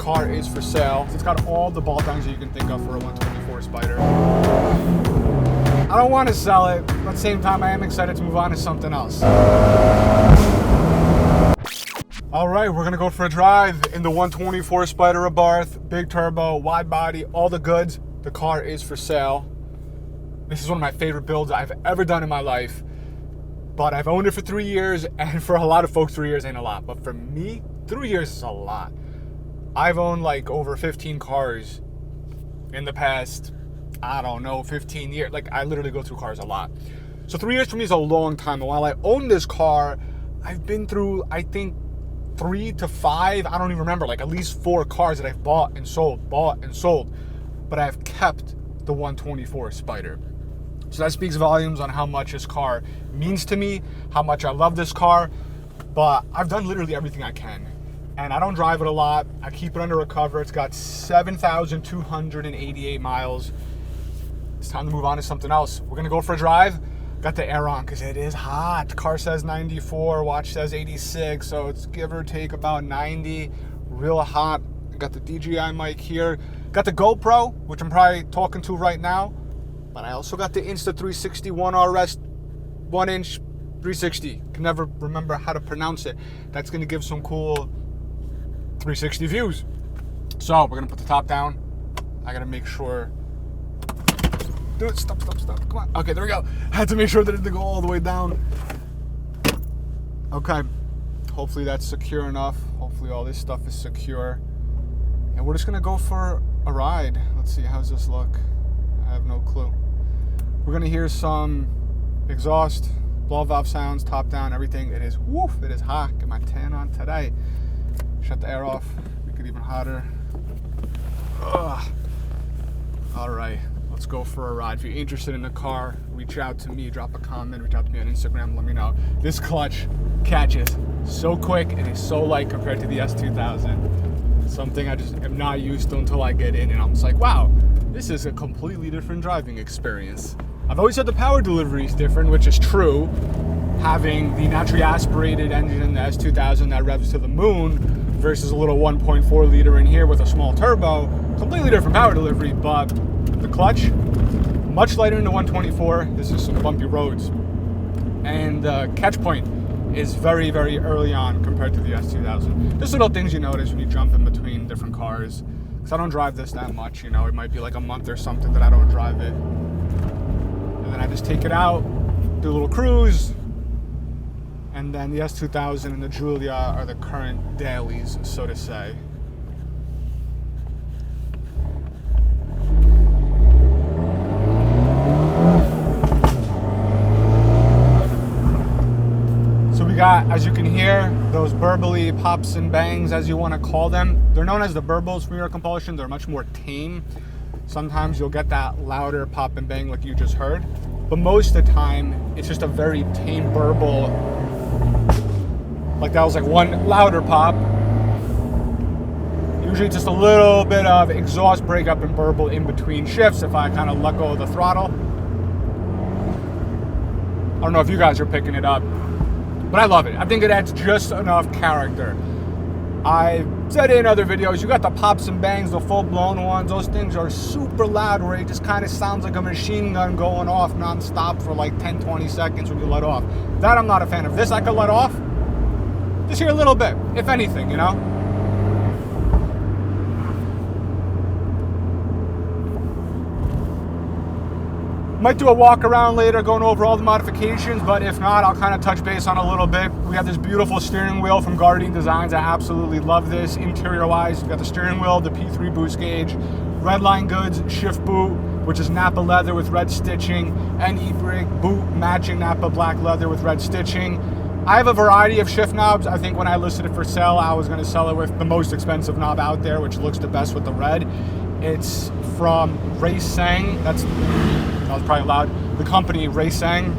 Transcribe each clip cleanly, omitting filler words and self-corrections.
car is for sale. It's got all the ball things that you can think of for a 124 Spider. I don't want to sell it, but at the same time, I am excited to move on to something else. All right, we're gonna go for a drive in the 124 Spider Abarth, big turbo, wide body, all the goods. The car is for sale. This is one of my favorite builds I've ever done in my life, but I've owned it for 3 years, and for a lot of folks, 3 years ain't a lot, but for me, 3 years is a lot. I've owned like over 15 cars in the past, I don't know, 15 years. Like, I literally go through cars a lot. So 3 years for me is a long time. And while I own this car, I've been through, I think, 3 to 5, I don't even remember, like at least 4 cars that I've bought and sold. But I've kept the 124 Spider. So that speaks volumes on how much this car means to me, how much I love this car. But I've done literally everything I can. And I don't drive it a lot. I keep it under a cover. It's got 7,288 miles. It's time to move on to something else. We're gonna go for a drive. Got the air on because it is hot. Car says 94, watch says 86, so it's give or take about 90. Real hot. Got the DJI mic here. Got the GoPro, which I'm probably talking to right now. But I also got the Insta360 One RS 1-inch 360. Can never remember how to pronounce it. That's gonna give some cool 360 views. So we're gonna put the top down. I gotta make sure. Dude, stop. Come on. Okay, there we go. I had to make sure that it didn't go all the way down. Okay. Hopefully that's secure enough. Hopefully all this stuff is secure. And we're just gonna go for a ride. Let's see, how's this look? I have no clue. We're gonna hear some exhaust, blow valve sounds, top down, everything. It is, woof, it is hot. Get my tan on today. Shut the air off, make it even hotter. Ugh. All right. Let's go for a ride. If you're interested in the car, reach out to me, drop a comment, reach out to me on Instagram, let me know. This clutch catches so quick and is so light compared to the S2000. Something I just am not used to until I get in, and I'm just like, wow, this is a completely different driving experience. I've always said the power delivery is different, which is true. Having the naturally aspirated engine in the S2000 that revs to the moon versus a little 1.4 liter in here with a small turbo, completely different power delivery, but the clutch, much lighter than the 124. This is some bumpy roads. And the catch point is very, very early on compared to the S2000. Just little things you notice when you jump in between different cars. Because I don't drive this that much, you know. It might be like a month or something that I don't drive it. And then I just take it out, do a little cruise. And then the S2000 and the Giulia are the current dailies, so to say. Got, as you can hear, those burbly pops and bangs, as you want to call them. They're known as the burbles from your compulsion. They're much more tame. Sometimes you'll get that louder pop and bang like you just heard, but most of the time it's just a very tame burble. Like that was like one louder pop. Usually just a little bit of exhaust breakup and burble in between shifts if I kind of let go of the throttle. I don't know if you guys are picking it up, but I love it. I think it adds just enough character. I said in other videos, you got the pops and bangs, the full-blown ones. Those things are super loud where it just kind of sounds like a machine gun going off non-stop for like 10, 20 seconds when you let off. That I'm not a fan of. This I could let off just here a little bit, if anything, you know? Might do a walk around later going over all the modifications, but if not, I'll kind of touch base on a little bit. We have this beautiful steering wheel from Guardian Designs. I absolutely love this. Interior-wise, we've got the steering wheel, the P3 boost gauge, Redline Goods shift boot, which is Napa leather with red stitching, and e-brake boot matching Napa black leather with red stitching. I have a variety of shift knobs. I think when I listed it for sale, I was going to sell it with the most expensive knob out there, which looks the best with the red. It's from Raysang. That was probably loud. The company Raysang,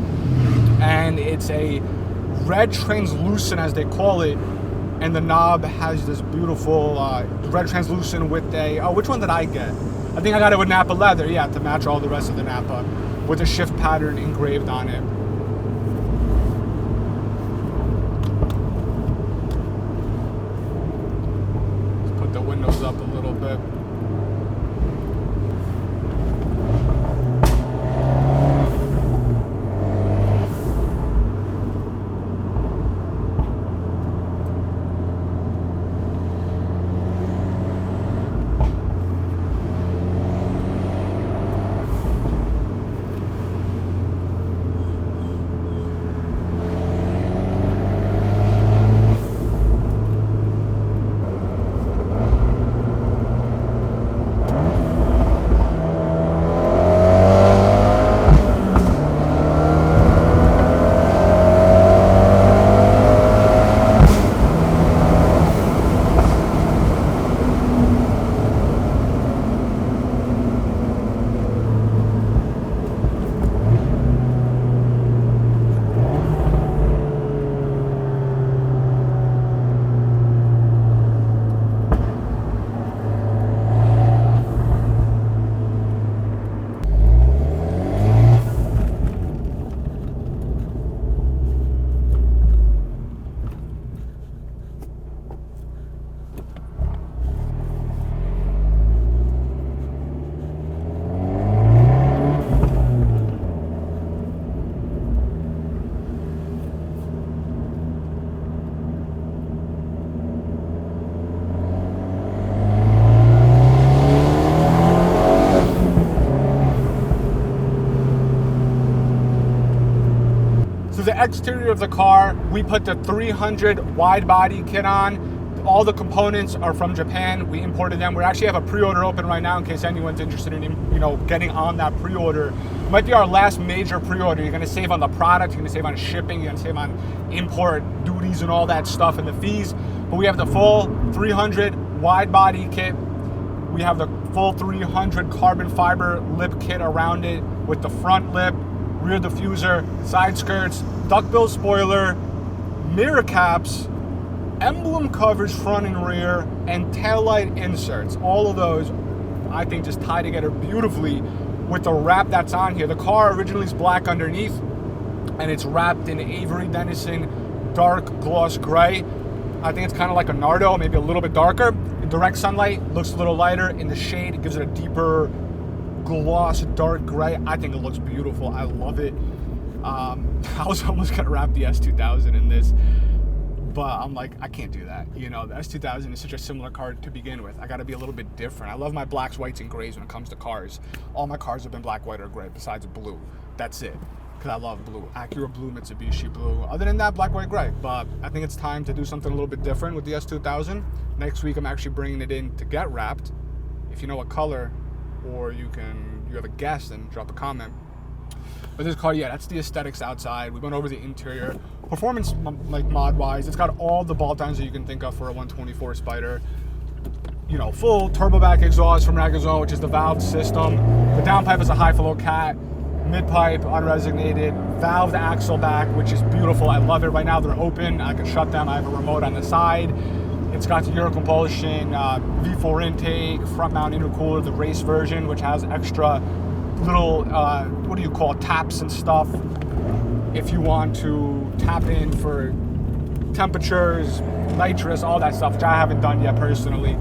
and it's a red translucent, as they call it, and the knob has this beautiful red translucent with a, oh, which one did I get? I think I got it with Napa leather, yeah, to match all the rest of the Napa, with a shift pattern engraved on it. windows up a little bit. The exterior of the car, we put the 300 wide body kit on. All the components are from Japan. We imported them. We actually have a pre-order open right now in case anyone's interested in, getting on that pre-order. It might be our last major pre-order. You're gonna save on the product, you're gonna save on shipping, you're gonna save on import duties and all that stuff and the fees. But we have the full 300 wide body kit. We have the full 300 carbon fiber lip kit around it with the front lip, rear diffuser, side skirts, duckbill spoiler, mirror caps, emblem covers front and rear, and taillight inserts. All of those, I think, just tie together beautifully with the wrap that's on here. The car originally is black underneath, and it's wrapped in Avery Dennison dark gloss gray. I think it's kind of like a Nardo, maybe a little bit darker. In direct sunlight, looks a little lighter. In the shade, it gives it a deeper gloss dark gray. I think it looks beautiful. I love it. I was almost gonna wrap the S2000 in this, but I'm like, I can't do that. The S2000 is such a similar car to begin with. I gotta be a little bit different. I love my blacks, whites, and grays when it comes to cars. All my cars have been black, white, or gray besides blue. That's it, because I love blue. Acura blue, Mitsubishi blue. Other than that, black, white, gray. But I think it's time to do something a little bit different with the S2000. Next week, I'm actually bringing it in to get wrapped. If you know what color, or you have a guess, then drop a comment. But this car, yeah, that's the aesthetics outside. We went over the interior. Performance, like mod-wise, it's got all the bolt-ons that you can think of for a 124 Spider. Full turbo back exhaust from Ragazone, which is the valve system. The downpipe is a high-flow cat. Mid-pipe, unresignated. Valved axle back, which is beautiful. I love it. Right now, they're open. I can shut them. I have a remote on the side. It's got the Eurocompulsion V4 intake, front mount intercooler, the race version, which has extra little, taps and stuff. If you want to tap in for temperatures, nitrous, all that stuff, which I haven't done yet personally.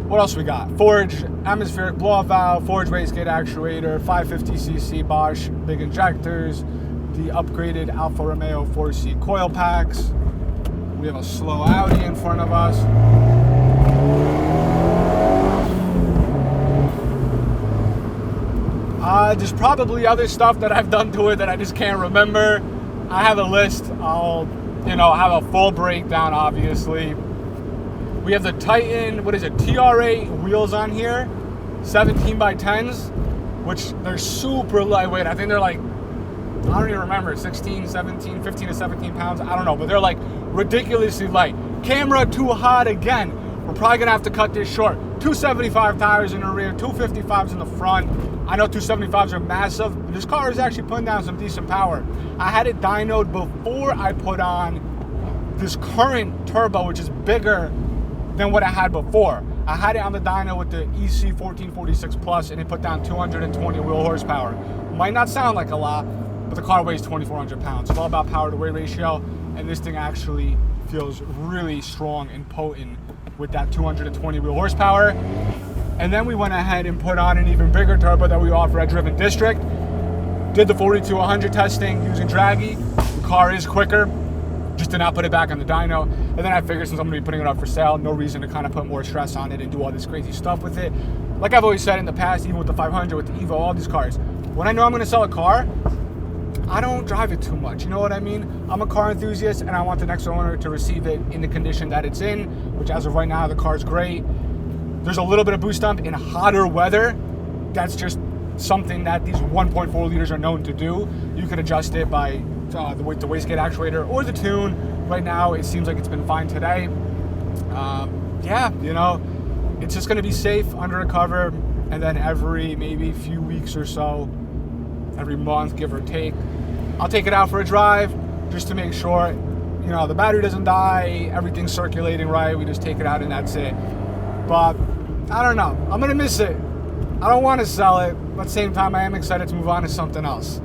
What else we got? Forged atmospheric blow-off valve, forged wastegate actuator, 550cc Bosch big injectors, the upgraded Alfa Romeo 4C coil packs. We have a slow Audi in front of us. There's probably other stuff that I've done to it that I just can't remember. I have a list. I'll, have a full breakdown, obviously. We have the Titan, TR8 wheels on here, 17 by 10s, which they're super lightweight. I think they're like, I don't even remember, 15 to 17 pounds. I don't know, but they're like ridiculously light. Camera too hot again. We're probably gonna have to cut this short. 275 tires in the rear, 255s in the front. I know 275s are massive. This car is actually putting down some decent power. I had it dynoed before I put on this current turbo, which is bigger than what I had before. I had it on the dyno with the EC 1446 Plus, and it put down 220 wheel horsepower. Might not sound like a lot, but the car weighs 2,400 pounds. It's all about power to weight ratio, and this thing actually feels really strong and potent with that 220 wheel horsepower. And then we went ahead and put on an even bigger turbo that we offer at Driven District. Did the 42-100 testing using Draggy. The car is quicker, just did not put it back on the dyno. And then I figured since I'm gonna be putting it up for sale, no reason to kind of put more stress on it and do all this crazy stuff with it. Like I've always said in the past, even with the 500, with the Evo, all these cars, when I know I'm gonna sell a car, I don't drive it too much, you know what I mean? I'm a car enthusiast and I want the next owner to receive it in the condition that it's in, which as of right now, the car's great. There's a little bit of boost dump in hotter weather. That's just something that these 1.4 liters are known to do. You can adjust it by the wastegate actuator or the tune. Right now, it seems like it's been fine today. Yeah, you know, it's just gonna be safe under a cover, and then every maybe few weeks or so, every month, give or take, I'll take it out for a drive just to make sure, you know, the battery doesn't die, everything's circulating right. We just take it out and that's it. But I don't know, I'm gonna miss it. I don't want to sell it, but at the same time, I am excited to move on to something else.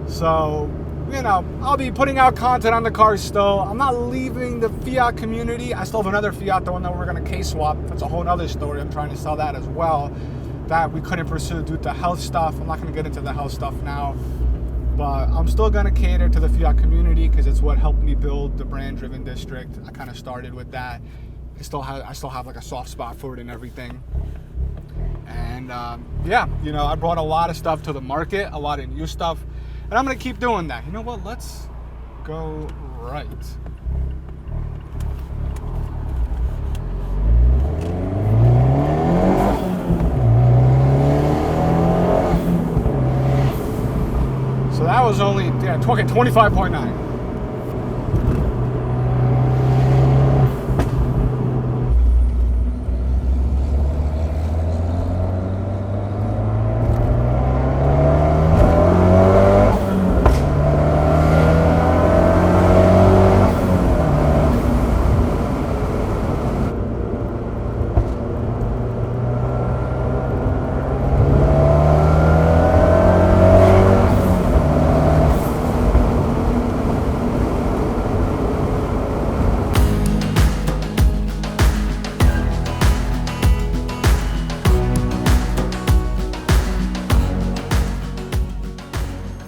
So, you know, I'll be putting out content on the car still. I'm not leaving the Fiat community. I still have another Fiat, the one that we're going to case swap. That's a whole other story. I'm trying to sell that as well. That we couldn't pursue due to health stuff. I'm not going to get into the health stuff now. But I'm still going to cater to the Fiat community because it's what helped me build the brand Driven District. I kind of started with that. I still have like a soft spot for it and everything. And yeah, you know, I brought a lot of stuff to the market, a lot of new stuff, and I'm gonna keep doing that. You know what? Let's go right. So that was only 25.9.